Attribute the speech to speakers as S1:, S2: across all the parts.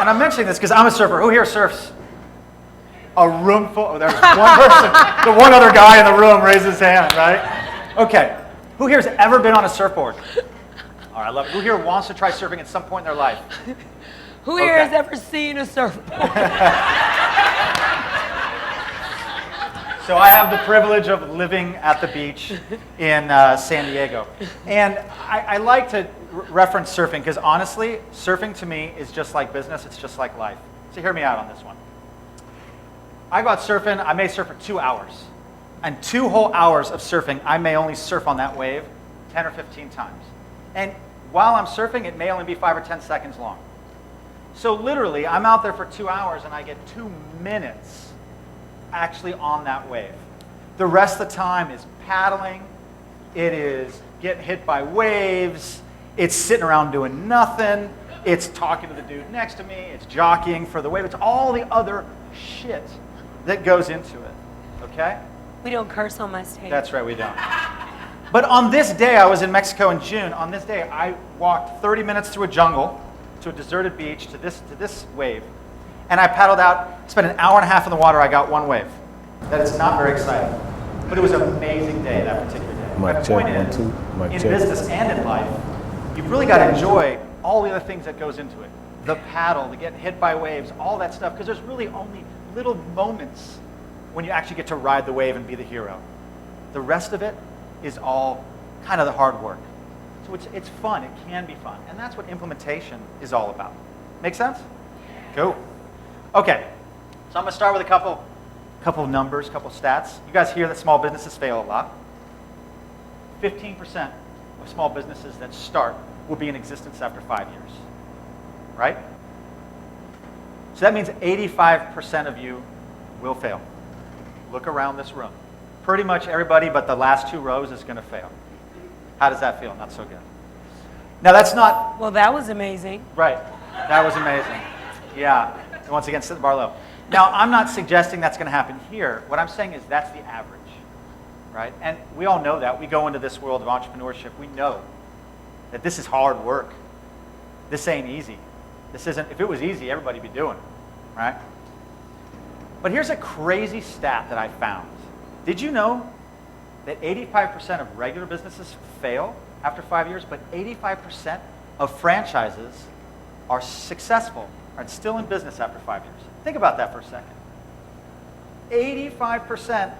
S1: And I'm mentioning this because I'm a surfer. Who here surfs? A room full. Oh, there's one person. The one other guy in the room raised his hand, right? Okay. Who here has ever been on a surfboard? All right, I love it. Who here wants to try surfing at some point in their life?
S2: Who here has ever seen a surfboard?
S1: So I have the privilege of living at the beach in San Diego. And I like to reference surfing because honestly, surfing to me is just like business. It's just like life. So hear me out on this one. I go out surfing. I may surf for 2 hours. And 2 whole hours of surfing, I may only surf on that wave 10 or 15 times. And while I'm surfing, it may only be 5 or 10 seconds long. So literally, I'm out there for 2 hours and I get 2 minutes actually on that wave. The rest of the time is paddling, it is getting hit by waves, it's sitting around doing nothing, it's talking to the dude next to me, it's jockeying for the wave, it's all the other shit that goes into it, okay?
S2: We don't curse on my stage.
S1: That's right, we don't. But on this day, I was in Mexico in June, on this day I walked 30 minutes through a jungle, to a deserted beach, to this wave, and I paddled out, spent an hour and a half in the water, I got 1 wave. That is not very exciting, but it was an amazing day, that particular day. My point is, in business and in life, you've really got to enjoy all the other things that goes into it. The paddle, the getting hit by waves, all that stuff, because there's really only little moments when you actually get to ride the wave and be the hero. The rest of it is all kind of the hard work. So it's fun, it can be fun, and that's what implementation is all about. Make sense? Cool. Okay, so I'm going to start with a couple of numbers, a couple of stats. You guys hear that small businesses fail a lot. 15% of small businesses that start will be in existence after 5 years, right? So that means 85% of you will fail. Look around this room. Pretty much everybody but the last 2 rows is going to fail. How does that feel? Not so good. Now that's not...
S2: Well, that was amazing.
S1: Right. That was amazing. Yeah. Once again, sit the bar low. Now, I'm not suggesting that's going to happen here. What I'm saying is that's the average, right? And we all know that. We go into this world of entrepreneurship. We know that this is hard work. This ain't easy. This isn't, if it was easy, everybody'd be doing it, right? But here's a crazy stat that I found. Did you know that 85% of regular businesses fail after 5 years, but 85% of franchises are successful, are still in business after 5 years? Think about that for a second. 85%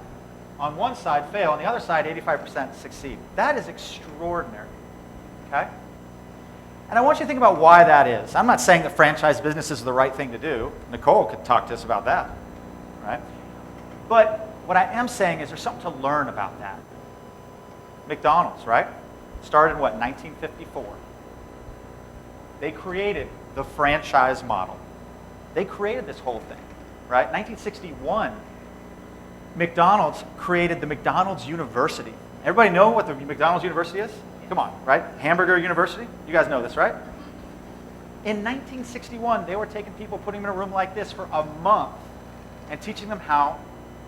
S1: on one side fail, on the other side, 85% succeed. That is extraordinary, okay? And I want you to think about why that is. I'm not saying that franchise business is the right thing to do. Nicole could talk to us about that, right? But what I am saying is there's something to learn about that. McDonald's, right? Started in what, 1954? They created the franchise model. They created this whole thing, right? 1961, McDonald's created the McDonald's University. Everybody know what the McDonald's University is? Come on, right? Hamburger University? You guys know this, right? In 1961, they were taking people, putting them in a room like this for a month and teaching them how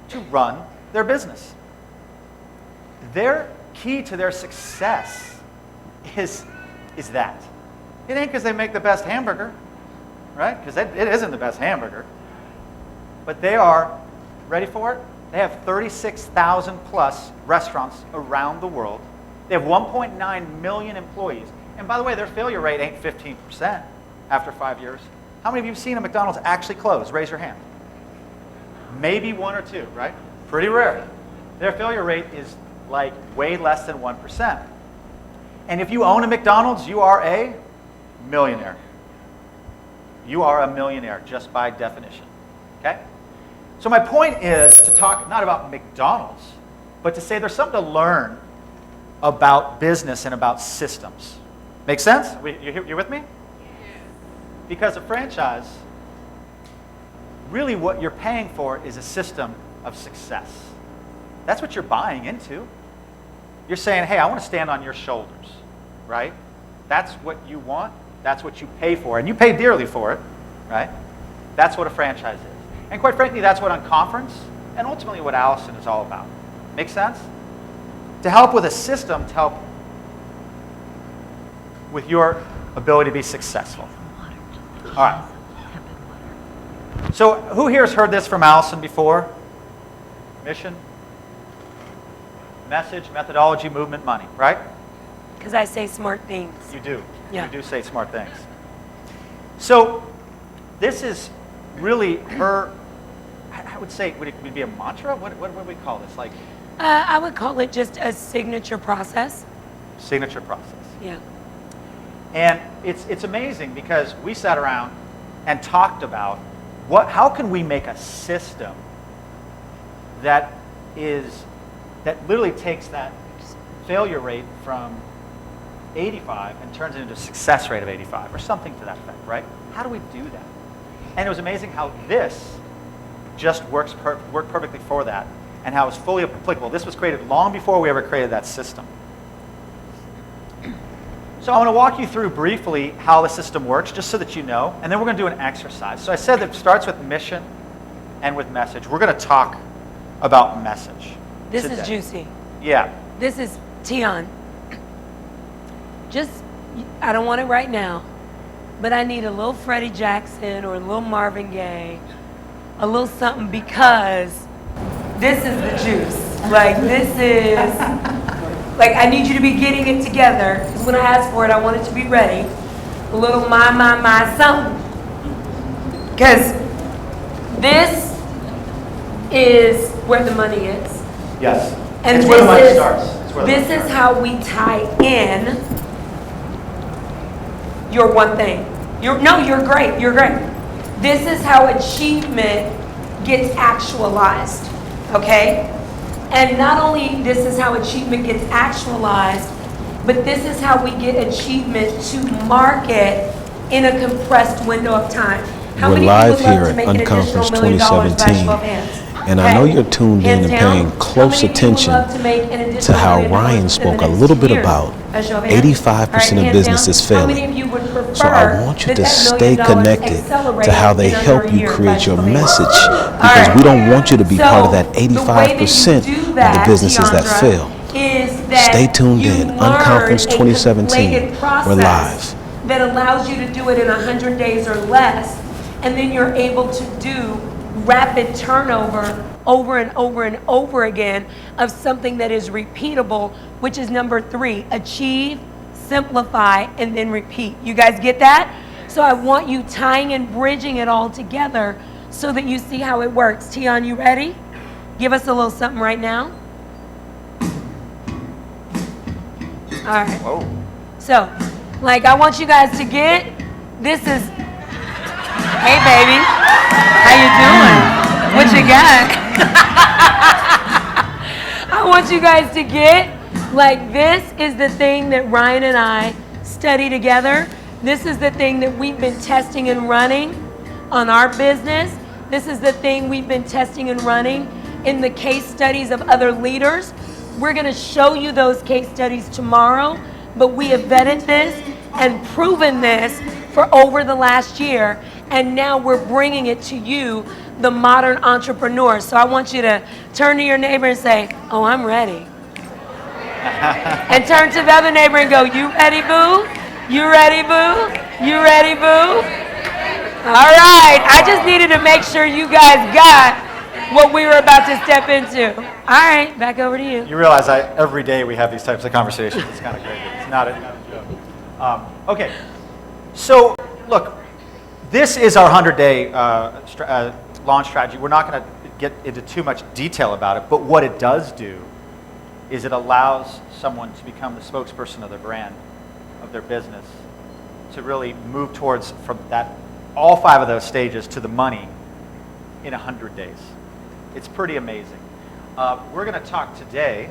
S1: to run their business. Their key to their success is that. It ain't because they make the best hamburger, right? Because it isn't the best hamburger. But they are, ready for it? They have 36,000 plus restaurants around the world. They have 1.9 million employees. And by the way, their failure rate ain't 15% after 5 years. How many of you have seen a McDonald's actually close? Raise your hand. Maybe 1 or 2, right? Pretty rare. Their failure rate is like way less than 1%. And if you own a McDonald's, you are a millionaire. You are a millionaire just by definition, okay? So my point is to talk not about McDonald's, but to say there's something to learn about business and about systems. Make sense? You with me? Yeah. Because a franchise, really what you're paying for is a system of success. That's what you're buying into. You're saying, hey, I want to stand on your shoulders, right? That's what you want. That's what you pay for. And you pay dearly for it, right? That's what a franchise is. And quite frankly, that's what Unconference and ultimately what Allison is all about. Make sense? To help with a system, to help with your ability to be successful. All right. So who here has heard this from Allison before? Mission, message, methodology, movement, money, right?
S2: Because I say smart things.
S1: You do.
S2: Yeah.
S1: You do say smart things. So this is really her, I would say, would it be a mantra? What would we call this? Like
S2: I would call it just a signature process.
S1: signature process.
S2: Yeah.
S1: And it's amazing because we sat around and talked about how can we make a system that literally takes that failure rate from 85 and turns it into a success rate of 85 or something to that effect, right? How do we do that? And it was amazing how this just worked perfectly for that and how it's fully applicable. This was created long before we ever created that system. So I'm going to walk you through briefly how the system works, just so that you know, and then we're going to do an exercise. So I said that it starts with mission and with message. We're going to talk about message
S2: This
S1: today.
S2: is juicy.
S1: Yeah.
S2: This is Tion. I don't want it right now, but I need a little Freddie Jackson or a little Marvin Gaye, a little something, because this is the juice. Like, this is, like, I need you to be getting it together, because when I ask for it, I want it to be ready. A little my something. Because this is where the money is.
S1: Yes.
S2: And
S1: it's where the money starts. It's where the
S2: this
S1: money
S2: is
S1: starts.
S2: how we tie in your one thing. You're great. You're great. This is how achievement gets actualized. Okay? And not only this is how achievement gets actualized, but this is how we get achievement to market in a compressed window of time. How
S3: We're
S2: many
S3: live
S2: people would
S3: here
S2: love to
S3: at
S2: make an additional
S3: Unconference
S2: $1 million by
S3: 2017.
S2: show of hands?
S3: And I know you're tuned in
S2: Hands
S3: and
S2: down.
S3: paying close
S2: How many people would
S3: attention
S2: love to make an additional
S3: to how
S2: $1 million
S3: Ryan
S2: within
S3: spoke
S2: the
S3: a
S2: next
S3: little
S2: 2
S3: bit
S2: years?
S3: about
S2: By show of hands.
S3: 85%
S2: All right,
S3: of
S2: hands
S3: businesses
S2: down. How
S3: failing.
S2: many of you would prefer
S3: So I want you to
S2: that
S3: stay
S2: $1 million
S3: connected to how they
S2: accelerate in
S3: help
S2: under a
S3: you
S2: year by
S3: create
S2: show
S3: your
S2: of hands?
S3: message,
S2: All
S3: because
S2: right.
S3: we don't want you to be
S2: So,
S3: part of that
S2: the way that you
S3: 85%
S2: do
S3: of the
S2: that,
S3: businesses that
S2: Tiandra,
S3: fail.
S2: is that
S3: Stay tuned
S2: you
S3: in.
S2: learn
S3: Unconference
S2: a
S3: 2017.
S2: conflated process
S3: We're live.
S2: that allows you to do it in 100 days or less, and then you're able to do rapid turnover over and over and over again of something that is repeatable, which is number 3, achieve, simplify, and then repeat. You guys get that? So I want you tying and bridging it all together so that you see how it works. Tion, you ready? Give us a little something right now. All right.
S1: Whoa.
S2: So, like, I want you guys to get, this is, hey baby, how you doing? What you got? I want you guys to get, like, this is the thing that Ryan and I study together. This is the thing that we've been testing and running on our business. This is the thing we've been testing and running in the case studies of other leaders. We're going to show you those case studies tomorrow, but we have vetted this and proven this for over the last year, and now we're bringing it to you, the modern entrepreneur. So I want you to turn to your neighbor and say, oh, I'm ready. And turn to the other neighbor and go, you ready, boo? You ready, boo? You ready, boo? All right, I just needed to make sure you guys got what we were about to step into. All right, back over to you.
S1: You realize every day we have these types of conversations. It's kind of crazy. It's not a joke. Okay, so look, this is our 100-day launch strategy. We're not going to get into too much detail about it, but what it does do is it allows someone to become the spokesperson of their brand, of their business, to really move towards from that, all 5 of those stages to the money in 100 days. It's pretty amazing. We're going to talk today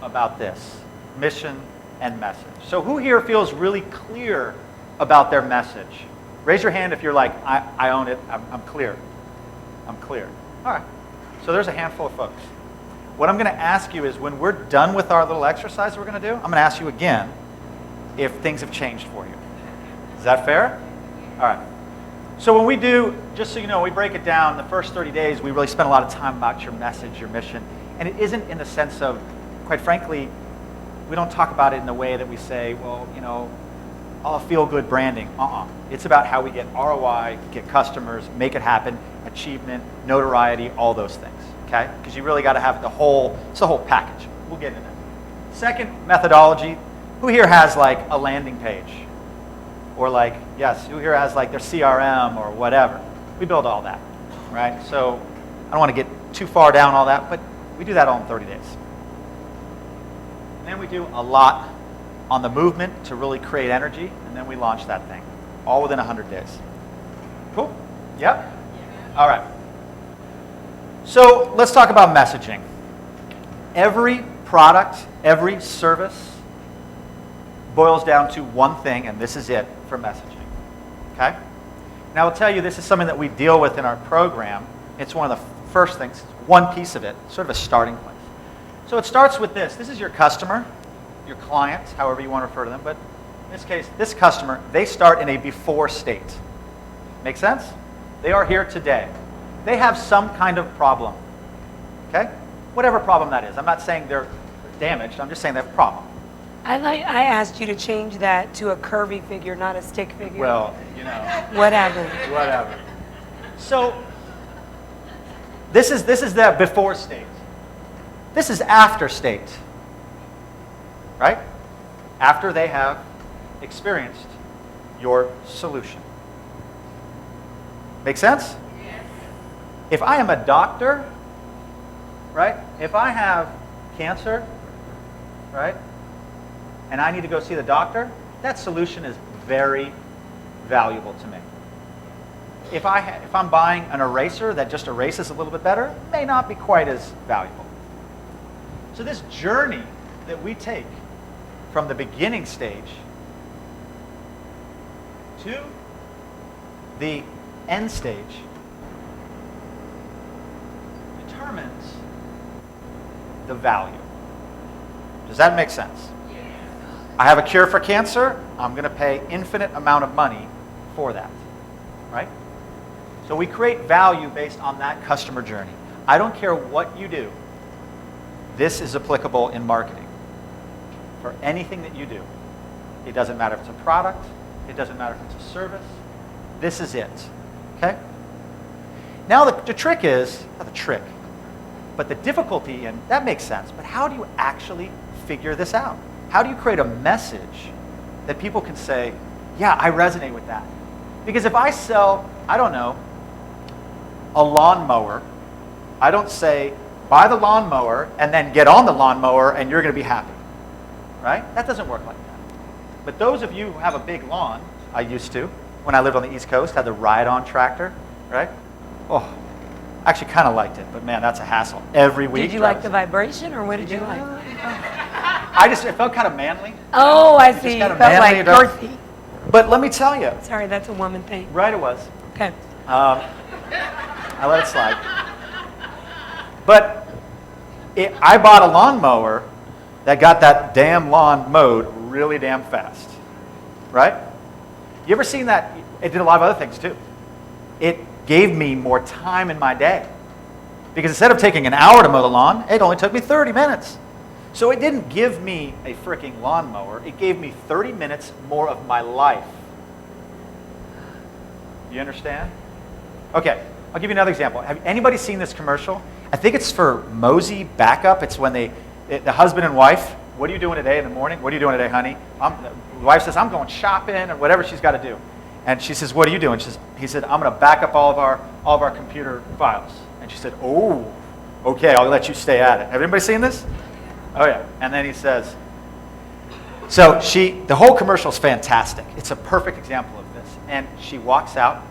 S1: about this, mission and message. So who here feels really clear about their message? Raise your hand if you're like, I own it, I'm clear. I'm clear. All right, so there's a handful of folks. What I'm going to ask you is when we're done with our little exercise we're going to do, I'm going to ask you again if things have changed for you. Is that fair? All right. So when we do, just so you know, we break it down, the first 30 days, we really spend a lot of time about your message, your mission. And it isn't in the sense of, quite frankly, we don't talk about it in the way that we say, well, you know, feel-good branding. It's about how we get ROI, get customers, make it happen, achievement, notoriety, all those things, okay? Because you really got to have it's the whole package. We'll get into that. Second methodology, who here has like a landing page? Or like, yes, who here has like their CRM or whatever? We build all that, right? So I don't want to get too far down all that, but we do that all in 30 days. And then we do a lot on the movement to really create energy, and then we launch that thing, all within 100 days. Cool? Yep? All right. So let's talk about messaging. Every product, every service boils down to one thing, and this is it for messaging. Okay? Now I'll tell you, this is something that we deal with in our program. It's one of the first things, one piece of it, sort of a starting place. So it starts with this. This is your customer, your client, however you want to refer to them, but in this case, this customer, they start in a before state. Make sense? They are here today. They have some kind of problem. Okay? Whatever problem that is. I'm not saying they're damaged, I'm just saying they have a problem.
S2: I asked you to change that to a curvy figure, not a stick figure.
S1: Well, you know.
S2: Whatever.
S1: Whatever. So this is the before state. This is after state. Right? After they have experienced your solution. Make sense? Yes. If I am a doctor, right? If I have cancer, right? And I need to go see the doctor, that solution is very valuable to me. If I'm buying an eraser that just erases a little bit better, it may not be quite as valuable. So this journey that we take from the beginning stage to the end stage determines the value. Does that make sense? I have a cure for cancer, I'm going to pay infinite amount of money for that, right? So we create value based on that customer journey. I don't care what you do. This is applicable in marketing. For anything that you do. It doesn't matter if it's a product, it doesn't matter if it's a service. This is it, okay? Now the trick is, not the trick, but the difficulty, and that makes sense, but how do you actually figure this out? How do you create a message that people can say, yeah, I resonate with that? Because if I sell, I don't know, a lawnmower, I don't say, buy the lawnmower and then get on the lawnmower and you're going to be happy. Right? That doesn't work like that. But those of you who have a big lawn, I used to, when I lived on the East Coast, had the ride-on tractor, right? Oh, I actually kind of liked it, but man, that's a hassle. Every week.
S2: Did you like the vibration, or what did you like?
S1: It felt kind of manly.
S2: Oh, I see. It felt like girthy.
S1: But let me tell you.
S2: Sorry, that's a woman thing.
S1: Right, it was.
S2: Okay.
S1: I let it slide. But I bought a lawnmower that got that damn lawn mowed really damn fast. Right? You ever seen that? It did a lot of other things too. It gave me more time in my day. Because instead of taking an hour to mow the lawn, it only took me 30 minutes. So it didn't give me a freaking lawnmower. It gave me 30 minutes more of my life. You understand? Okay, I'll give you another example. Have anybody seen this commercial? I think it's for Mosey Backup. It's when the husband and wife, what are you doing today in the morning? What are you doing today, honey? The wife says, I'm going shopping, or whatever she's got to do. And she says, what are you doing? He said, I'm going to back up all of our computer files. And she said, oh, okay, I'll let you stay at it. Have anybody seen this? Oh yeah. And then he says, so the whole commercial is fantastic. It's a perfect example of this. And she walks out,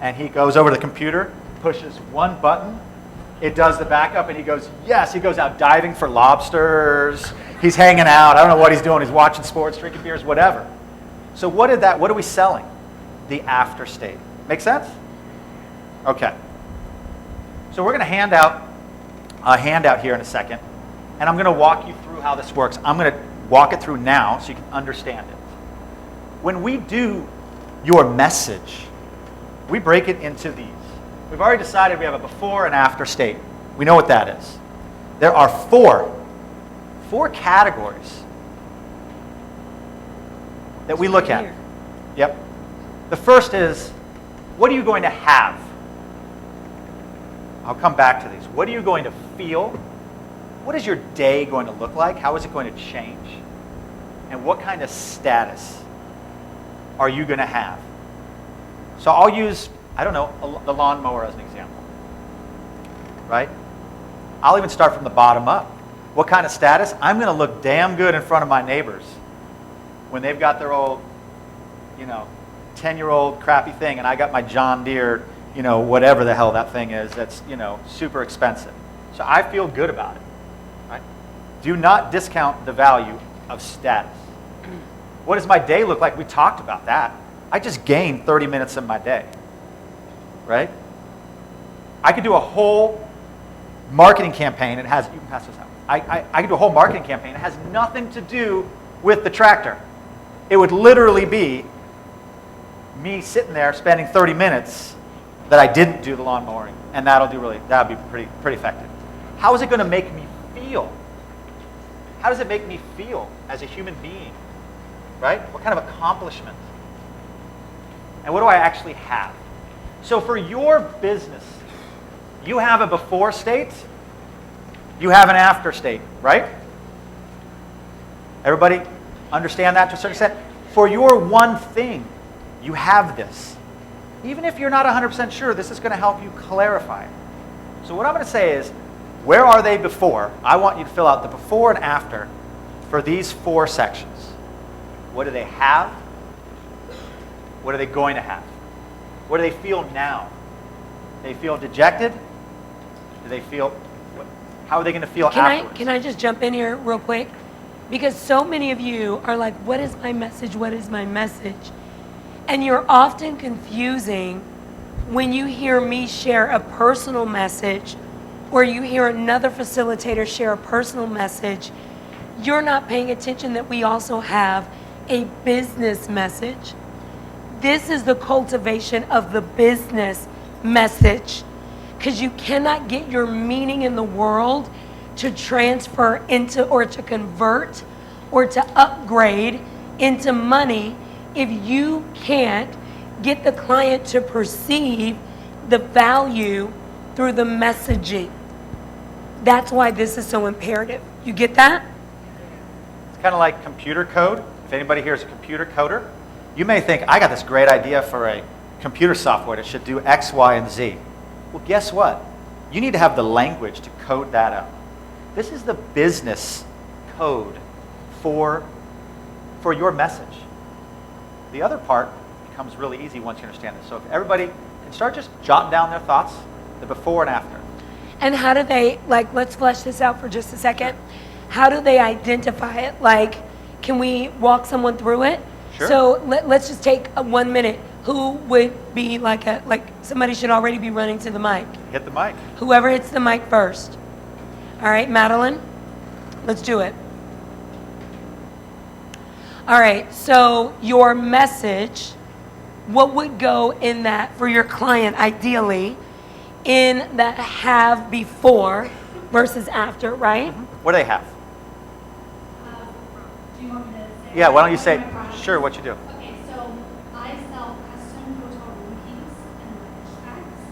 S1: and he goes over to the computer, pushes one button, it does the backup, and he goes, yes. He goes out diving for lobsters. He's hanging out. I don't know what he's doing. He's watching sports, drinking beers, whatever. So what are we selling? The after state. Make sense? Okay. So we're going to hand out a handout here in a second, and I'm going to walk you through how this works. I'm going to walk it through now so you can understand it. When we do your message, we break it into these. We've already decided we have a before and after state. We know what that is. There are four categories that we look at.
S2: Here.
S1: Yep. The first is, what are you going to have? I'll come back to these. What are you going to feel? What is your day going to look like? How is it going to change? And what kind of status are you going to have? So I'll use, I don't know, the lawnmower as an example. Right? I'll even start from the bottom up. What kind of status? I'm going to look damn good in front of my neighbors when they've got their old, 10-year-old crappy thing, and I got my John Deere, whatever the hell that thing is, that's, super expensive. So I feel good about it. Right? Do not discount the value of status. What does my day look like? We talked about that. I just gained 30 minutes of my day. Right? I could do a whole marketing campaign. You can pass this out. I could do a whole marketing campaign. It has nothing to do with the tractor. It would literally be me sitting there spending 30 minutes that I didn't do the lawn mowing, and that'll be pretty effective. How is it going to make me feel? How does it make me feel as a human being? Right? What kind of accomplishment? And what do I actually have? So for your business, you have a before state, you have an after state, right? Everybody understand that to a certain extent? For your one thing, you have this. Even if you're not 100% sure, this is going to help you clarify it. So what I'm going to say is, where are they before? I want you to fill out the before and after for these 4 sections. What do they have? What are they going to have? What do they feel now? Do they feel dejected? Do they feel, how are they going to feel afterwards?
S2: Can I just jump in here real quick? Because so many of you are like, what is my message? What is my message? And you're often confusing when you hear me share a personal message or you hear another facilitator share a personal message. You're not paying attention that we also have a business message. This is the cultivation of the business message, because you cannot get your meaning in the world to transfer into or to convert or to upgrade into money if you can't get the client to perceive the value through the messaging. That's why this is so imperative. You get that?
S1: It's kind of like computer code. If anybody here is a computer coder, you may think, I got this great idea for a computer software that should do X, Y, and Z. Well, guess what? You need to have the language to code that up. This is the business code for your message. The other part becomes really easy once you understand this. So if everybody can start just jotting down their thoughts, the before and after.
S2: And how do they, let's flesh this out for just a second. How do they identify it? Can we walk someone through it?
S1: Sure.
S2: So let's just take 1 minute. Who would be somebody should already be running to the mic?
S1: Hit the mic.
S2: Whoever hits the mic first. All right, Madeline, let's do it. All right, so your message, what would go in that for your client ideally in that have before versus after, right?
S1: What do they have?
S4: Do you want me to say?
S1: Yeah, why don't you say, sure, what you do.
S4: Okay, so I sell custom hotel room keys and luggage tags.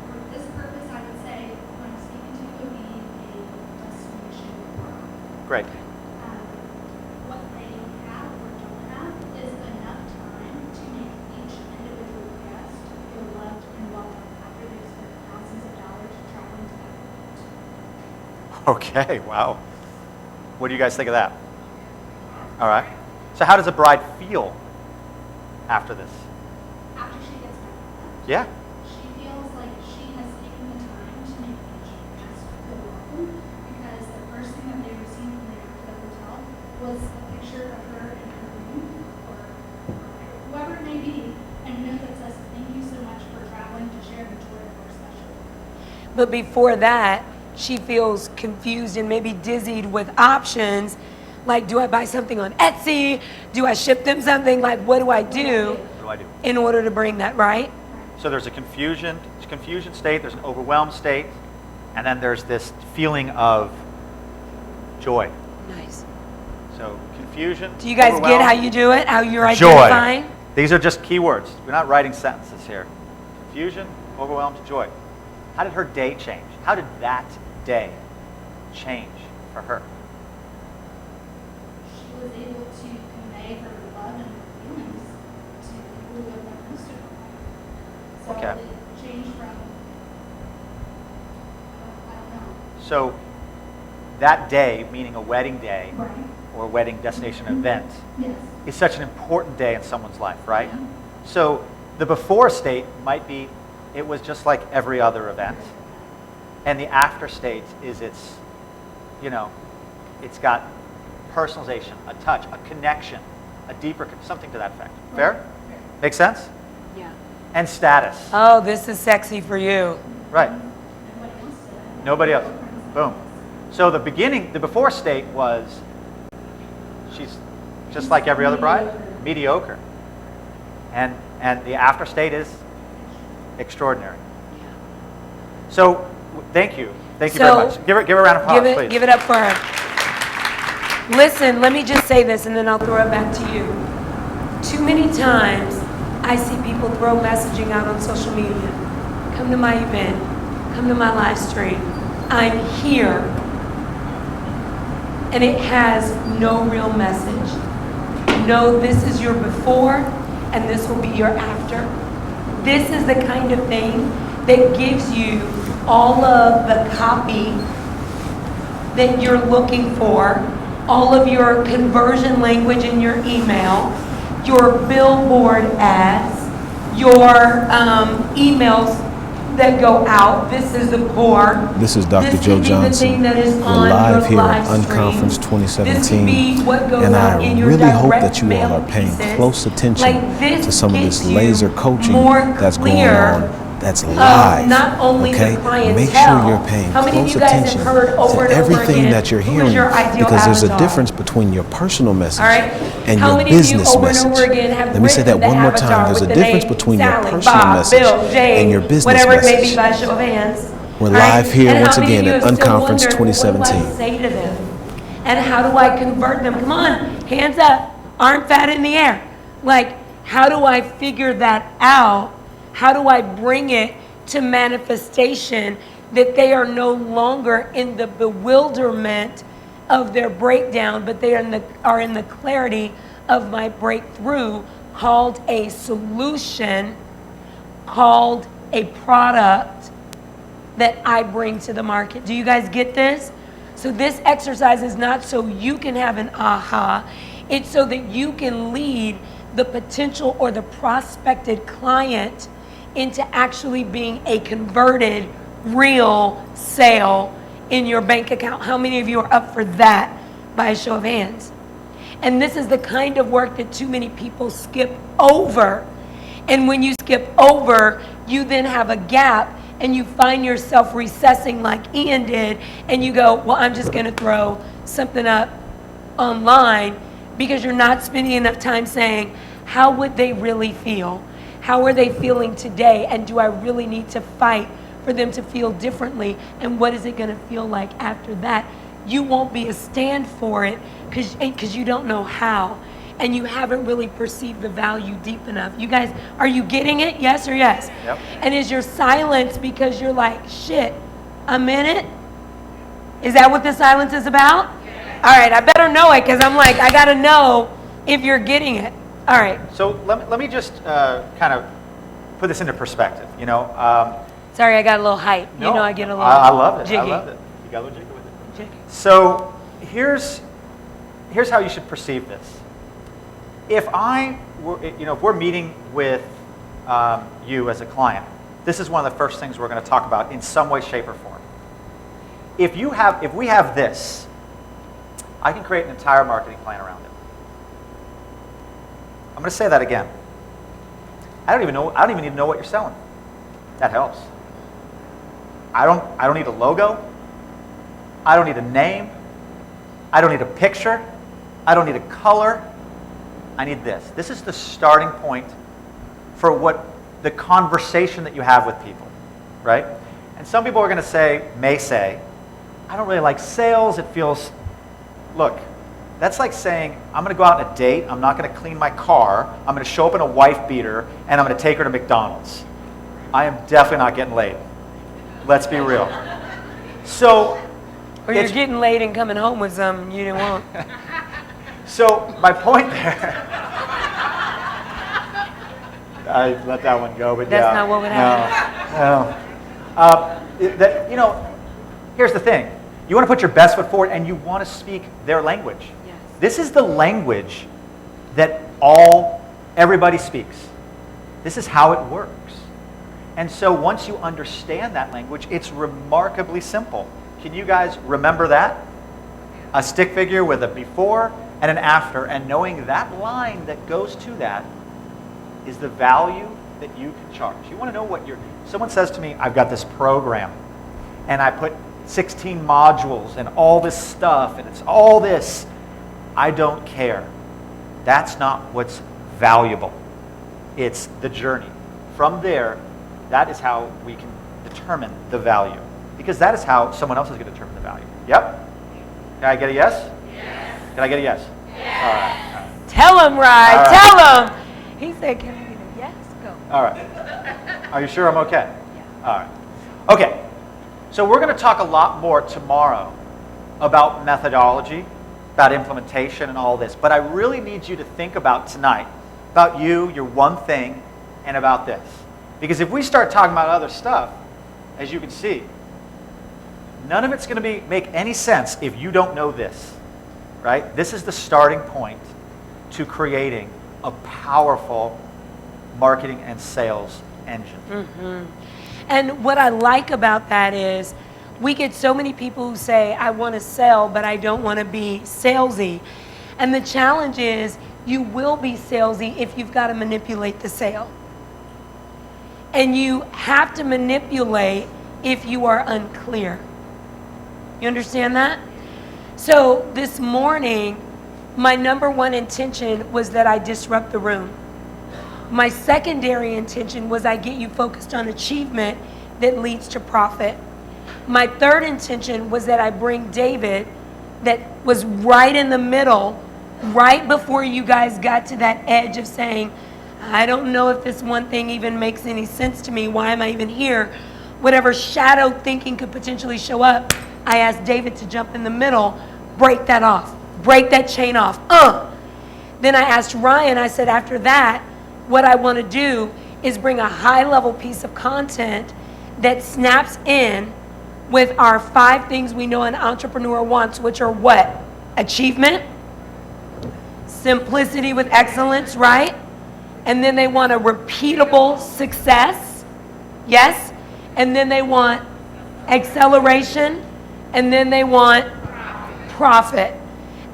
S4: For this purpose, I would say when I'm speaking to you, it would be a destination work.
S1: Great.
S4: What they have or don't have is enough time to make each individual guest feel loved and welcome after they've spent thousands of dollars traveling to that event.
S1: Okay, wow. What do you guys think of that? All right. So how does a bride feel after this?
S4: After she gets back,
S1: Yeah.
S4: she feels like she has taken the time to make each guest feel welcome, because the first thing that they received when they got to the hotel was a picture of her in her room, or whoever it may be, and a note that says, "Thank you so much for traveling to share the joy of our special."
S2: But before that, she feels confused and maybe dizzied with options. Like, do I buy something on Etsy? Do I ship them something? What do I do
S1: What do I do?
S2: in order to bring that, right?
S1: So there's a confusion state, there's an overwhelmed state, and then there's this feeling of joy.
S2: Nice.
S1: So confusion.
S2: Do you guys get
S1: overwhelmed,
S2: how you do it? How you're
S1: joy.
S2: identifying?
S1: These are just keywords. We're not writing sentences here. Confusion, overwhelmed, joy. How did her day change? How did that day change for her?
S4: She was able to convey her love and her feelings to people who have never understood her. So
S1: Okay.
S4: it changed from, I don't know.
S1: So that day, meaning a wedding day
S4: Right.
S1: or a wedding destination event,
S4: Yes.
S1: is such an important day in someone's life, right?
S4: Yeah.
S1: So the before state might be, it was just like every other event. And the after state is it's got personalization, a touch, a connection, a deeper, something to that effect. Fair? Make sense?
S2: Yeah.
S1: And status.
S2: Oh, this is sexy for you.
S1: Right.
S4: Nobody else did it.
S1: Nobody else. Boom. So the beginning, the before state was, she's just like every other bride, mediocre. And the after state is extraordinary. So thank you. Thank you
S2: So,
S1: very much. Give her a round of applause, please.
S2: Give it up for her. Listen, let me just say this and then I'll throw it back to you. Too many times I see people throw messaging out on social media. Come to my event. Come to my live stream. I'm here. And it has no real message. No, this is your before and this will be your after. This is the kind of thing that gives you all of the copy that you're looking for, all of your conversion language in your email, your billboard ads, your emails that go out. This is the core.
S3: This is Dr.
S2: This
S3: Joe
S2: could be the thing
S3: Johnson.
S2: that is
S3: We're
S2: on
S3: live
S2: your
S3: here
S2: live
S3: at
S2: stream.
S3: Unconference
S2: This could be
S3: 2017.
S2: what goes
S3: And
S2: out
S3: I
S2: in your
S3: really hope
S2: direct
S3: that you all
S2: mail
S3: are paying
S2: pieces.
S3: close attention
S2: Like, this
S3: to some of this
S2: gets you
S3: laser coaching
S2: more
S3: that's going
S2: clear
S3: on. That's live.
S2: not only
S3: okay?
S2: the clientele.
S3: Make sure you're paying
S2: How many of
S3: close
S2: you guys have
S3: attention
S2: heard over
S3: to
S2: and over
S3: everything
S2: again,
S3: that you're
S2: who is
S3: hearing,
S2: your ideal
S3: because there's a
S2: avatar?
S3: difference between your personal message
S2: All right.
S3: and
S2: How
S3: your
S2: many of you
S3: business
S2: over and
S3: message.
S2: over again have
S3: Let me say that
S2: written the
S3: one more
S2: avatar
S3: time. There's a
S2: with the
S3: difference
S2: name
S3: between your
S2: Sally,
S3: personal
S2: Bob,
S3: message
S2: Bill, Jane,
S3: and your business
S2: whatever
S3: message.
S2: it may be, by show of hands.
S3: We're
S2: All right?
S3: live here
S2: And
S3: once
S2: how many of
S3: again
S2: you
S3: at
S2: have still
S3: Unconference
S2: wondered, what do I
S3: 2017.
S2: say to them? And how do I convert them? Come on, hands up, arm fat in the air. Like, how do I figure that out? How do I bring it to manifestation that they are no longer in the bewilderment of their breakdown, but they are in the clarity of my breakthrough, called a solution, called a product that I bring to the market. Do you guys get this? So this exercise is not so you can have an aha, it's so that you can lead the potential or the prospected client into actually being a converted real sale in your bank account. How many of you are up for that by a show of hands? And this is the kind of work that too many people skip over. And when you skip over, you then have a gap and you find yourself recessing like Ian did, and you go, well, I'm just gonna throw something up online, because you're not spending enough time saying, how would they really feel? How are they feeling today? And do I really need to fight for them to feel differently? And what is it gonna feel like after that? You won't be a stand for it because you don't know how. And you haven't really perceived the value deep enough. You guys, are you getting it? Yes or yes?
S1: Yep.
S2: And is your silence because you're like, shit, I'm in it? Is that what the silence is about? All right, I better know it, because I'm like, I gotta know if you're getting it. All right.
S1: So let me just kind of put this into perspective.
S2: Sorry, I got a little hype.
S1: No,
S2: You know I get a little
S1: I love it.
S2: jiggy.
S1: I love it. You got a little jiggy with it.
S2: Jiggy.
S1: So here's how you should perceive this. If we're meeting with you as a client, this is one of the first things we're going to talk about in some way, shape, or form. If we have this, I can create an entire marketing plan around it. I'm going to say that again. I don't even need to know what you're selling. That helps. I don't need a logo. I don't need a name. I don't need a picture. I don't need a color. I need this. This is the starting point for what the conversation that you have with people, right? And some people may say, I don't really like sales. It feels, look, That's like saying, I'm going to go out on a date, I'm not going to clean my car, I'm going to show up in a wife beater, and I'm going to take her to McDonald's. I am definitely not getting laid. Let's be real. So,
S2: Or you're getting laid and coming home with something you didn't want.
S1: so my point there, I let that one go, but
S2: That's not what would happen.
S1: No. Here's the thing. You want to put your best foot forward and you want to speak their language.
S2: Yes.
S1: This is the language that everybody speaks. This is how it works. And so once you understand that language, it's remarkably simple. Can you guys remember that? A stick figure with a before and an after, and knowing that line that goes to that is the value that you can charge. You want to know what someone says to me, I've got this program, and I put 16 modules and all this stuff, and it's all this. I don't care. That's not what's valuable. It's the journey. From there, that is how we can determine the value. Because that is how someone else is going to determine the value. Yep? Can I get a yes? Yes. Can I get a yes? Yes. All right.
S2: Tell him, Rye.
S1: All right.
S2: Tell him. He said, can I get a yes? Go.
S1: All right. Are you sure I'm okay? Yeah. All right. Okay. So we're going to talk a lot more tomorrow about methodology, about implementation and all this. But I really need you to think about tonight, about you, your one thing, and about this. Because if we start talking about other stuff, as you can see, none of it's going to make any sense if you don't know this, right? This is the starting point to creating a powerful marketing and sales engine.
S2: Mm-hmm. And what I like about that is we get so many people who say, I want to sell, but I don't want to be salesy. And the challenge is you will be salesy if you've got to manipulate the sale. And you have to manipulate if you are unclear. You understand that? So this morning, my number one intention was that I disrupt the room. My secondary intention was I get you focused on achievement that leads to profit. My third intention was that I bring David that was right in the middle, right before you guys got to that edge of saying, I don't know if this one thing even makes any sense to me. Why am I even here? Whatever shadow thinking could potentially show up, I asked David to jump in the middle, break that off, break that chain off. Then I asked Ryan, I said, after that, what I want to do is bring a high-level piece of content that snaps in with our 5 things we know an entrepreneur wants, which are what? Achievement, simplicity with excellence, right? And then they want a repeatable success, yes? And then they want acceleration, and then they want profit.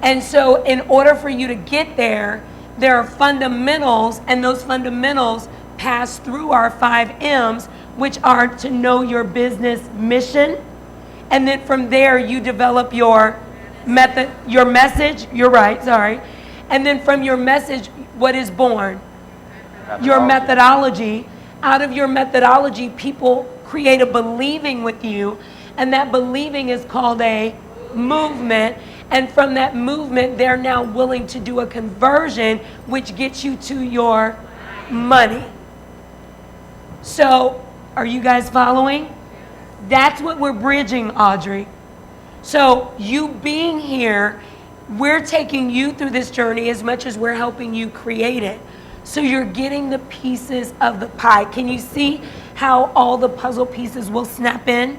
S2: And so in order for you to get there, there are fundamentals, and those fundamentals pass through our 5 M's, which are to know your business mission. And then from there, you develop your message, you're right, sorry. And then from your message, what is born? Your methodology. Out of your methodology, people create a believing with you, and that believing is called a movement. And from that movement, they're now willing to do a conversion, which gets you to your money. So, are you guys following? That's what we're bridging, Audrey. So, you being here, we're taking you through this journey as much as we're helping you create it. So you're getting the pieces of the pie. Can you see how all the puzzle pieces will snap in?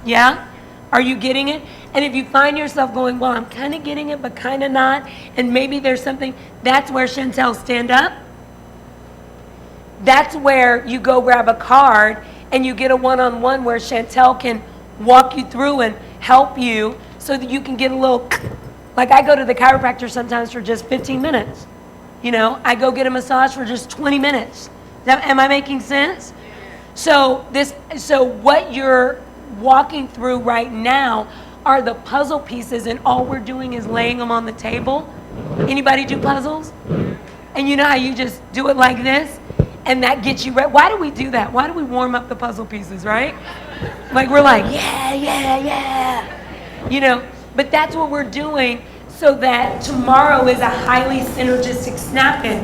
S2: Yeah? Are you getting it? And if you find yourself going, well, I'm kind of getting it, but kind of not, and maybe there's something, that's where Chantel, stand up. That's where you go grab a card and you get a one-on-one where Chantel can walk you through and help you so that you can get a little, like I go to the chiropractor sometimes for just 15 minutes. You know, I go get a massage for just 20 minutes. Am I making sense? So what you're walking through right now are the puzzle pieces, and all we're doing is laying them on the table. Anybody do puzzles? And you know how you just do it like this? And that gets you ready. Why do we do that? Why do we warm up the puzzle pieces, right? Like we're like, yeah. You know, but that's what we're doing so that tomorrow is a highly synergistic snap-in.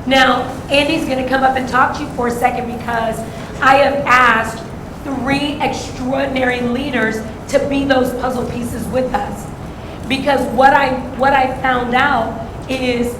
S2: Now, Andy's going to come up and talk to you for a second because I have asked 3 extraordinary leaders to be those puzzle pieces with us. Because what I found out is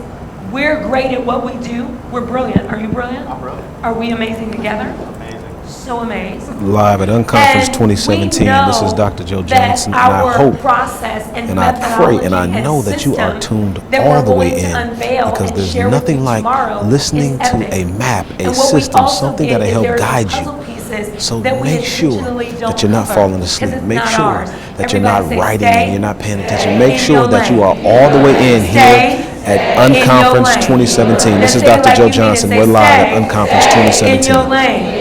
S2: we're great at what we do. We're brilliant. Are you brilliant?
S1: I'm brilliant.
S2: Are we amazing together?
S1: Amazing.
S2: So amazed.
S3: Live at Unconference
S2: And
S3: 2017.
S2: we
S3: This is
S2: know
S3: Dr. Joe
S2: that
S3: Johnson, and I
S2: our
S3: hope
S2: process and
S3: and I pray and I
S2: methodology
S3: know that you are
S2: system
S3: tuned
S2: that
S3: all
S2: we're
S3: the way
S2: going to
S3: in,
S2: unveil
S3: because
S2: and
S3: there's
S2: share with
S3: nothing
S2: you
S3: like
S2: tomorrow
S3: listening
S2: is
S3: to
S2: epic.
S3: a map, a
S2: And what we
S3: system,
S2: also
S3: something
S2: get
S3: that'll
S2: is
S3: help
S2: there's
S3: guide
S2: puzzle
S3: you.
S2: pieces
S3: So
S2: that we
S3: make sure
S2: intentionally don't
S3: that you're not
S2: cover,
S3: falling
S2: 'cause
S3: asleep.
S2: it's
S3: Make
S2: not
S3: sure
S2: ours.
S3: that you're not
S2: Everybody say
S3: writing
S2: stay
S3: and you're not paying attention. Make
S2: in
S3: sure
S2: your
S3: that you are
S2: lane.
S3: all the way in
S2: Stay
S3: here at
S2: in your
S3: Unconference
S2: lane.
S3: 2017. This
S2: Now
S3: is
S2: say it
S3: Dr.
S2: like
S3: Joe
S2: you mean it.
S3: Johnson.
S2: Say
S3: We're live at
S2: stay
S3: Unconference
S2: in
S3: 2017.
S2: your lane.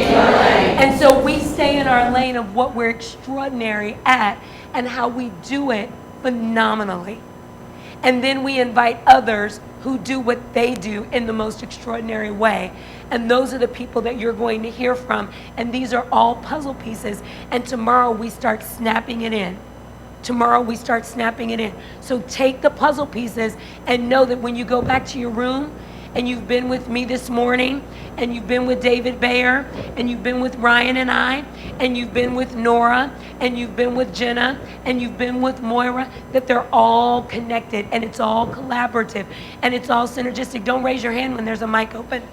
S2: And so we stay in our lane of what we're extraordinary at and how we do it phenomenally. And then we invite others who do what they do in the most extraordinary way. And those are the people that you're going to hear from. And these are all puzzle pieces. And tomorrow we start snapping it in. Tomorrow we start snapping it in. So take the puzzle pieces and know that when you go back to your room and you've been with me this morning and you've been with David Bayer and you've been with Ryan and I and you've been with Nora and you've been with Jenna and you've been with Moira, that they're all connected and it's all collaborative and it's all synergistic. Don't raise your hand when there's a mic open.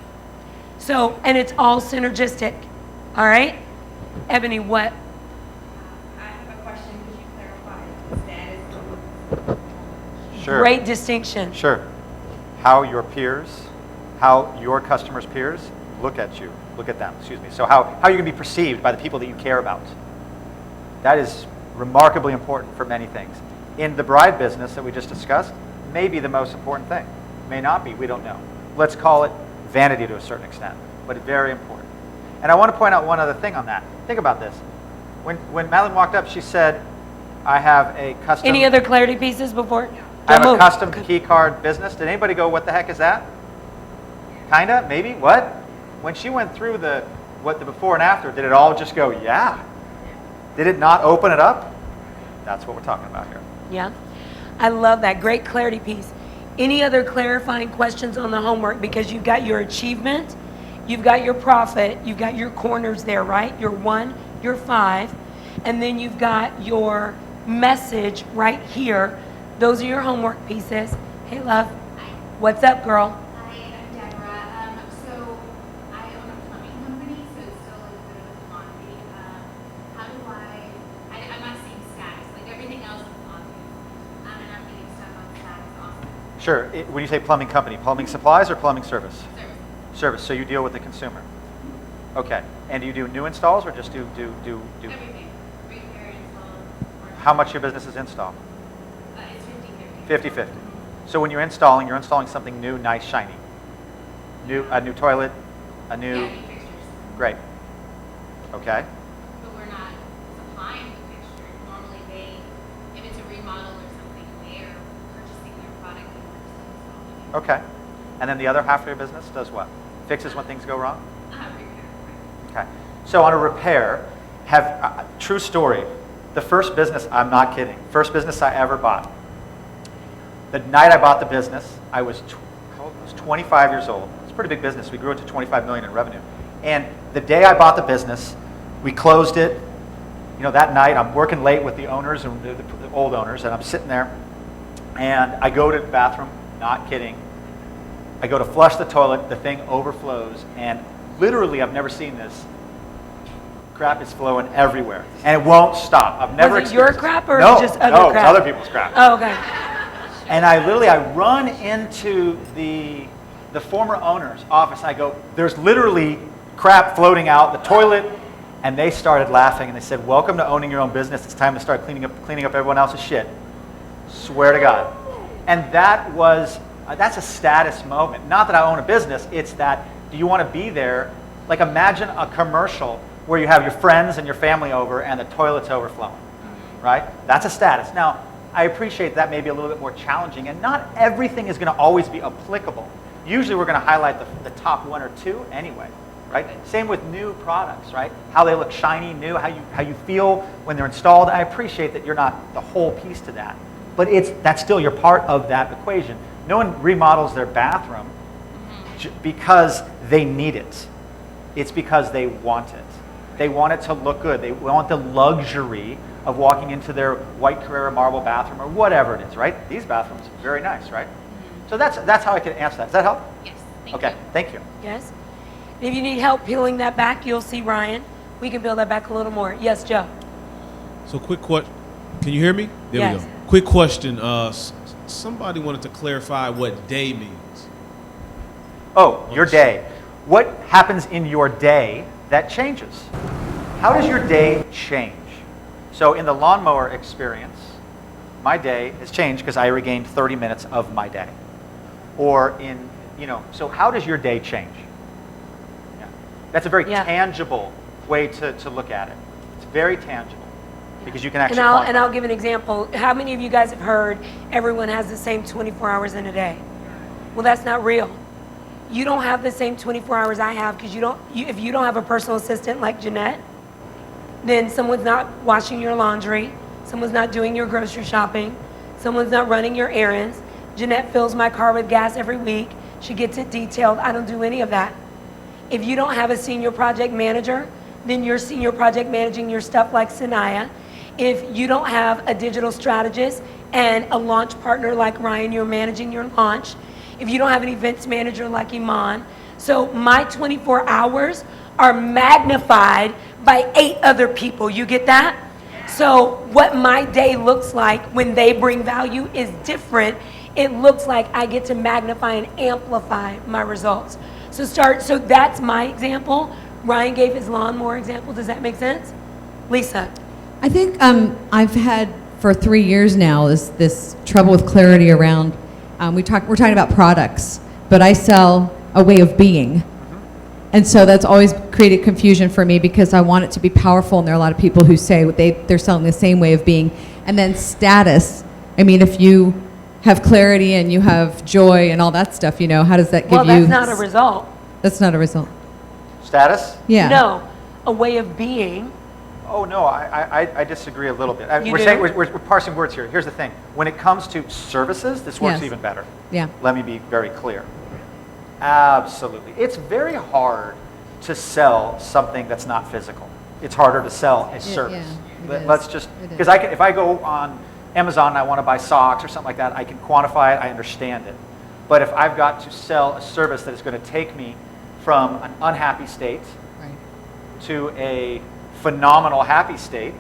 S2: So, and it's all synergistic. All right? Ebony, what?
S5: I have a question. Could you clarify status?
S1: Sure.
S2: Great distinction.
S1: Sure. How your peers, how your customers' peers look at you, look at them, excuse me. So how you're going to be perceived by the people that you care about. That is remarkably important for many things. In the bride business that we just discussed, may be the most important thing. May not be, we don't know. Let's call it vanity to a certain extent, but it's very important. And I want to point out one other thing on that. Think about this. When Madeline walked up, she said, I have a custom...
S2: Any other clarity pieces before?
S1: I have
S2: Don't
S1: a
S2: move.
S1: custom key card business. Did anybody go, what the heck is that? Kinda, maybe, what? When she went through the before and after, did it all just go, yeah? Did it not open it up? That's what we're talking about here.
S2: Yeah. I love that. Great clarity piece. Any other clarifying questions on the homework? Because you've got your achievement, you've got your profit, you've got your corners there, right? Your 1, your 5, and then you've got your message right here. Those are your homework pieces. Hey, love.
S4: Hi.
S2: What's up, girl?
S4: Hi, I'm Deborah. So I own a plumbing company, so it's still a bit of a commodity. How do I'm not seeing status, like everything else is obvious. And I'm getting stuck on status also.
S1: Sure. When you say plumbing company, plumbing supplies or plumbing service?
S4: Service.
S1: Service. So you deal with the consumer. Okay. And do you do new installs or just do?
S4: Everything. Repair, install.
S1: How much your business is install?
S4: It's 50/50.
S1: 50/50. So when you're installing something new, nice, shiny. A new toilet, a new.
S4: Yeah, new fixtures.
S1: Great. Okay.
S4: But we're not supplying the fixtures. Normally if it's a remodel or something, they're purchasing their product and we're just installing it.
S1: Okay. And then the other half of your business does what? Fixes when things go wrong?
S4: Repair.
S1: Okay. So on a repair, true story, the first business, I'm not kidding, first business I ever bought. The night I bought the business, I was 25 years old. It's a pretty big business. We grew it to 25 million in revenue. And the day I bought the business, we closed it. You know, that night I'm working late with the owners and the old owners, and I'm sitting there, and I go to the bathroom, not kidding. I go to flush the toilet, the thing overflows, and literally, I've never seen this. Crap is flowing everywhere, and it won't stop. I've never
S2: Was it your
S1: experienced-
S2: crap or
S1: no,
S2: just other
S1: no,
S2: crap?
S1: it's other people's crap.
S2: Oh, okay.
S1: And I run into the former owner's office. I go, there's literally crap floating out the toilet, and they started laughing and they said, "Welcome to owning your own business. It's time to start cleaning up everyone else's shit." Swear to God. And that's a status moment. Not that I own a business. It's that, do you want to be there? Like, imagine a commercial where you have your friends and your family over and the toilet's overflowing, right? That's a status. Now, I appreciate that may be a little bit more challenging, and not everything is going to always be applicable. Usually we're going to highlight the top 1 or 2 anyway, right? Same with new products, right? How they look shiny, new, how you feel when they're installed. I appreciate that you're not the whole piece to that. But that's still, you're part of that equation. No one remodels their bathroom because they need it. It's because they want it. They want it to look good. They want the luxury of walking into their white Carrera marble bathroom or whatever it is, right? These bathrooms are very nice, right? So that's how I can answer that. Does that help?
S5: Yes,
S1: Okay, thank you.
S2: Yes? If you need help peeling that back, you'll see Ryan. We can peel that back a little more. Yes, Joe?
S6: So quick question. Can you hear me? There
S2: Yes.
S6: we go. Quick question. Somebody wanted to clarify what day means.
S1: Oh, your day. What happens in your day that changes? How does your day change? So in the lawnmower experience, my day has changed because I regained 30 minutes of my day. Or so how does your day change? Yeah. That's a very tangible way to look at it. It's very tangible because you can actually
S2: And I'll give an example. How many of you guys have heard everyone has the same 24 hours in a day? Well, that's not real. You don't have the same 24 hours I have because if you don't have a personal assistant like Jeanette, then someone's not washing your laundry, someone's not doing your grocery shopping, someone's not running your errands. Jeanette fills my car with gas every week. She gets it detailed. I don't do any of that. If you don't have a senior project manager, then you're senior project managing your stuff like Sanaya. If you don't have a digital strategist and a launch partner like Ryan, you're managing your launch. If you don't have an events manager like Iman. So my 24 hours are magnified by 8 other people. You get that? So what my day looks like when they bring value is different. It looks like I get to magnify and amplify my results. So that's my example. Ryan gave his lawnmower example. Does that make sense? Lisa.
S7: I think I've had for 3 years now this trouble with clarity around, we're talking about products, but I sell a way of being. And so that's always created confusion for me because I want it to be powerful, and there are a lot of people who say they're selling the same way of being. And then status, I mean, if you have clarity and you have joy and all that stuff, how does that give you?
S2: Well, that's not a result.
S7: That's not a result.
S1: Status?
S7: Yeah.
S2: No, a way of being.
S1: Oh no, I disagree a little bit.
S2: You
S1: We're
S2: do?
S1: saying we're parsing words here. Here's the thing: when it comes to services, this works
S7: Yes.
S1: even better.
S7: Yeah.
S1: Let me be very clear. Absolutely, it's very hard to sell something that's not physical. It's harder to sell a service.
S7: yeah, it
S1: Let's
S7: is.
S1: just
S7: It
S1: because
S7: is.
S1: if I go on Amazon and I want to buy socks or something like that, I can quantify it. I understand it. But if I've got to sell a service that is going to take me from an unhappy state
S7: Right.
S1: to a phenomenal happy state,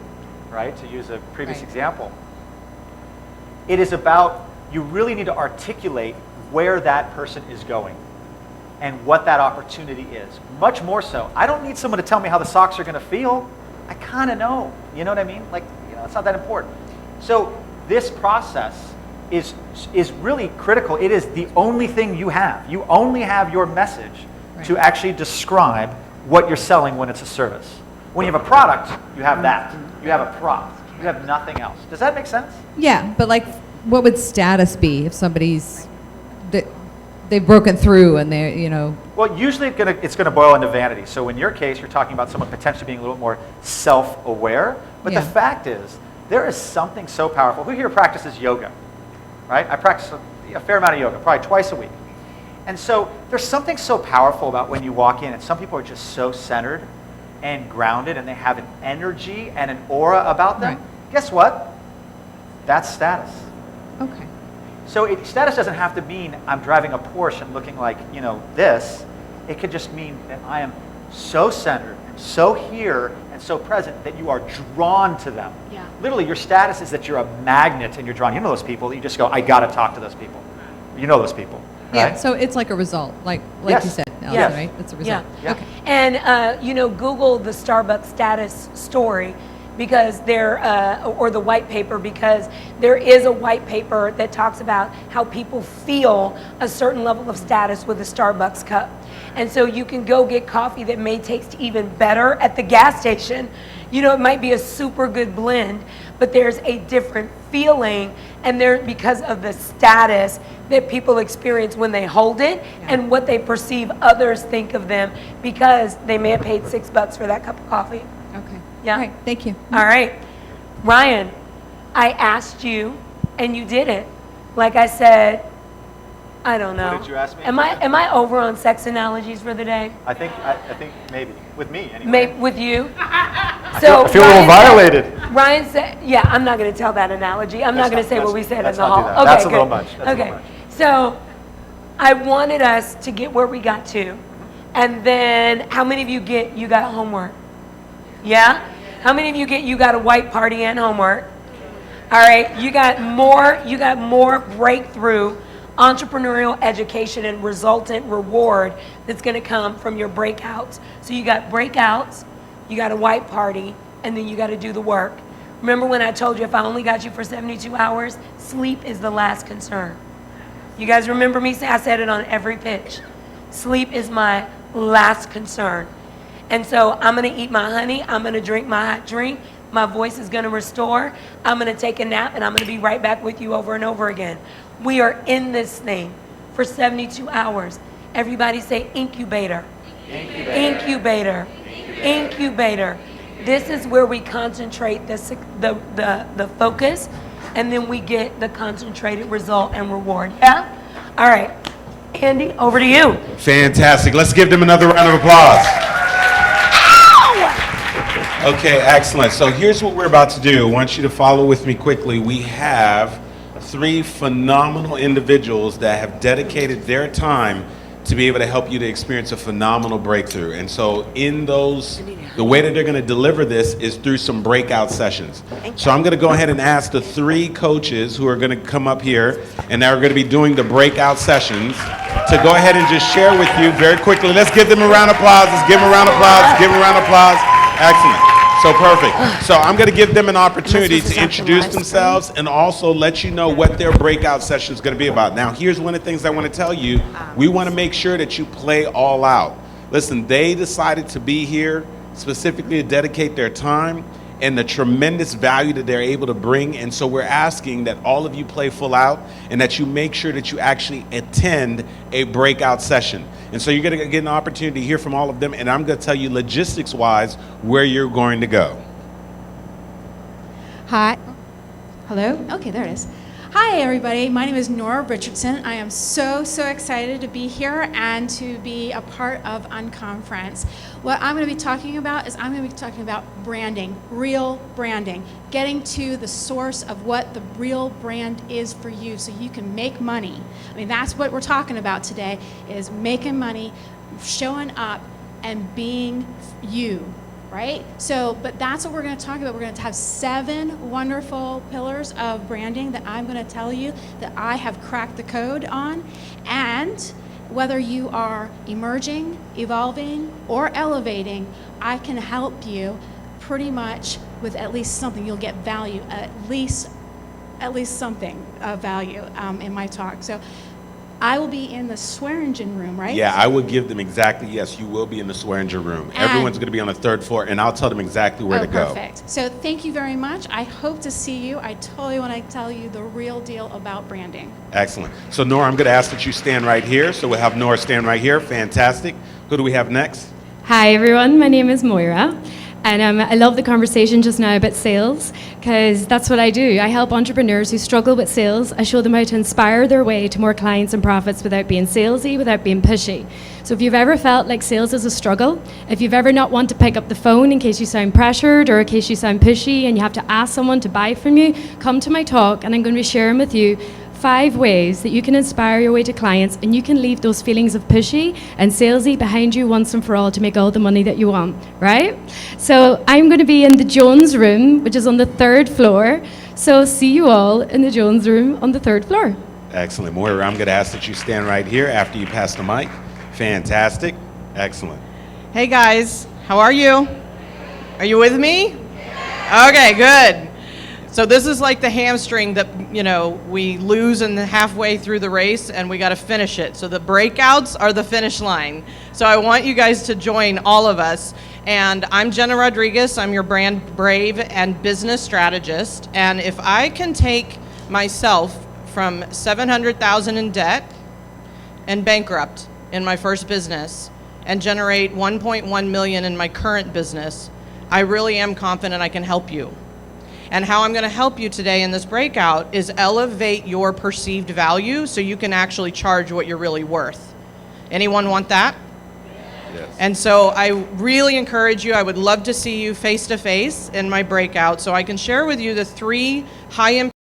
S1: right, to use a previous
S7: Right.
S1: example, it is about, you really need to articulate where that person is going and what that opportunity is. Much more so. I don't need someone to tell me how the socks are going to feel. I kind of know. You know what I mean? It's not that important. So this process is really critical. It is the only thing you have. You only have your message to actually describe what you're selling when it's a service. When you have a product, you have that. You have a product. You have nothing else. Does that make sense?
S7: Yeah, but what would status be if somebody's they've broken through and they're
S1: Well, usually it's gonna boil into vanity. So in your case, you're talking about someone potentially being a little more self-aware. But
S7: Yeah.
S1: the fact is, there is something so powerful. Who here practices yoga? Right? I practice a fair amount of yoga, probably twice a week. And so there's something so powerful about when you walk in, and some people are just so centered and grounded, and they have an energy and an aura about them.
S7: Right.
S1: Guess what? That's status.
S7: Okay.
S1: So status doesn't have to mean I'm driving a Porsche and looking like, this. It could just mean that I am so centered, and so here, and so present that you are drawn to them.
S2: Yeah.
S1: Literally, your status is that you're a magnet and you're drawn. You know those people that you just go, I got to talk to those people. You know those people, right?
S7: Yeah, so it's like a result, like
S1: Yes.
S7: you said, Allison,
S1: Yes.
S7: right? It's a
S2: Yeah.
S7: result.
S1: Yeah.
S7: Okay.
S2: And Google the Starbucks status story because or the white paper, because there is a white paper that talks about how people feel a certain level of status with a Starbucks cup. And so you can go get coffee that may taste even better at the gas station. It might be a super good blend, but there's a different feeling, and because of the status that people experience when they hold it and what they perceive others think of them, because they may have paid $6 for that cup of coffee.
S7: Okay.
S2: Yeah.
S7: All right, thank you.
S2: All right. Ryan, I asked you and you did it. Like I said, I don't know.
S1: What did you ask me?
S2: Am I over on sex analogies for the day?
S1: I think maybe. With me, anyway.
S2: With you?
S1: I feel a little violated.
S2: Ryan said, yeah, I'm not going to tell that analogy. I'm not going to say what we said in
S1: let's
S2: the
S1: not
S2: hall.
S1: do that.
S2: Okay,
S1: That's a
S2: good.
S1: little much. That's a
S2: okay.
S1: little much.
S2: So I wanted us to get where we got to. And then how many of you got homework? Yeah? How many of you got a white party and homework? All right, you got more breakthrough entrepreneurial education and resultant reward that's going to come from your breakouts. So you got breakouts, you got a white party, and then you got to do the work. Remember when I told you if I only got you for 72 hours, sleep is the last concern. You guys remember me saying, I said it on every pitch. Sleep is my last concern. And so I'm going to eat my honey, I'm going to drink my hot drink, my voice is going to restore, I'm going to take a nap, and I'm going to be right back with you over and over again. We are in this thing for 72 hours. Everybody say incubator. Incubator. Incubator. This is where we concentrate the focus, and then we get the concentrated result and reward. Yeah? All right. Andy, over to you.
S8: Fantastic. Let's give them another round of applause. Okay, excellent. So here's what we're about to do. I want you to follow with me quickly. We have 3 phenomenal individuals that have dedicated their time to be able to help you to experience a phenomenal breakthrough. And so in those, the way that they're going to deliver this is through some breakout sessions. So I'm going to go ahead and ask the 3 coaches who are going to come up here and are going to be doing the breakout sessions to go ahead and just share with you very quickly. Let's give them a round of applause. Let's give them a round of applause. Let's give them a round of applause. Excellent. So perfect. So I'm going to give them an opportunity to introduce themselves and also let you know what their breakout session is going to be about. Now, here's one of the things I want to tell you. We want to make sure that you play all out. Listen, they decided to be here specifically to dedicate their time and the tremendous value that they're able to bring. And so we're asking that all of you play full out and that you make sure that you actually attend a breakout session. And so you're going to get an opportunity to hear from all of them, and I'm going to tell you logistics-wise where you're going to go.
S9: Hi. Hello? Okay, there it is. Hi, everybody. My name is Nora Richardson. I am so excited to be here and to be a part of Unconference. What I'm going to be talking about is I'm going to be talking about branding, real branding, getting to the source of what the real brand is for you so you can make money. I mean, that's what we're talking about today, is making money, showing up, and being you. Right? So, but that's what we're going to talk about. We're going to have 7 wonderful pillars of branding that I'm going to tell you that I have cracked the code on. And whether you are emerging, evolving, or elevating, I can help you pretty much with at least something. You'll get value, at least something of value in my talk. So I will be in the Swearingen room, right?
S8: Yeah, I would give them exactly, yes, you will be in the Swearingen room. Everyone's going to be on the 3rd floor, and I'll tell them exactly where to go.
S9: Perfect. So thank you very much. I hope to see you. I totally want to tell you the real deal about branding.
S8: Excellent. So Nora, I'm going to ask that you stand right here. So we'll have Nora stand right here. Fantastic. Who do we have next?
S10: Hi, everyone. My name is Moira. And I love the conversation just now about sales, because that's what I do. I help entrepreneurs who struggle with sales. I show them how to inspire their way to more clients and profits without being salesy, without being pushy. So if you've ever felt like sales is a struggle, if you've ever not want to pick up the phone in case you sound pressured or in case you sound pushy and you have to ask someone to buy from you, come to my talk and I'm going to be sharing with you 5 ways that you can inspire your way to clients and you can leave those feelings of pushy and salesy behind you once and for all to make all the money that you want, right? So I'm going to be in the Jones room, which is on the 3rd floor. So see you all in the Jones room on the 3rd floor.
S8: Excellent. Moira, I'm going to ask that you stand right here after you pass the mic. Fantastic. Excellent.
S11: Hey guys, how are you? Are you with me? Okay, good. So this is like the hamstring that, we lose in the halfway through the race and we got to finish it. So the breakouts are the finish line. So I want you guys to join all of us. And I'm Jenna Rodriguez. I'm your brand brave and business strategist. And if I can take myself from $700,000 in debt and bankrupt in my first business and generate $1.1 million in my current business, I really am confident I can help you. And how I'm going to help you today in this breakout is elevate your perceived value so you can actually charge what you're really worth. Anyone want that?
S8: Yes.
S11: And so I really encourage you, I would love to see you face to face in my breakout so I can share with you the 3 high impact